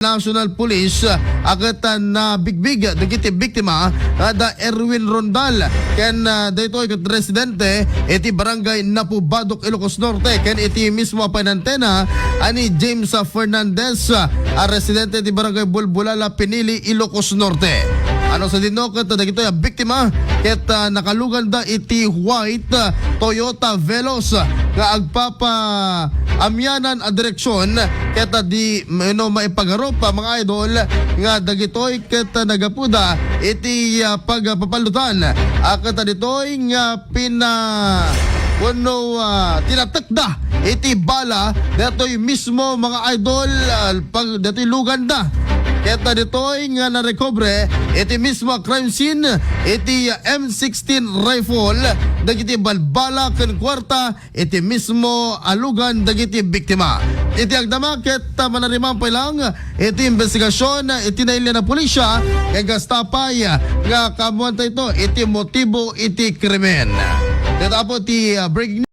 National Police agat na bigbig dagiti biktima da Erwin Rondal ken daytoy ket residente iti barangay Napubadok, Ilocos Norte ken iti mismo panantena ani James Fernandez residente iti barangay Bulbulala, Pinili, Ilocos Norte. Ano sa dinokit dagito ya biktima ket nakalugan da iti white Toyota Veloz nga agpapa amyanan a direksyon ket di maipagarop mga idol nga dagitoy ket nagapuda iti pagpapalutan ket ditoy nga tinatakda iti bala datoy mismo mga idol pag datoy luganda. Keta ditoy nga narekobre iti mismo crime scene iti M16 rifle dagiti balbala ken kwarta iti mismo alugan dagiti biktima. Iti agdama ket manariman pa lang iti investigasyon iti nailya na pulisya kay gastapay nga kamuan ito iti motibo iti krimen. Dito po ti breaking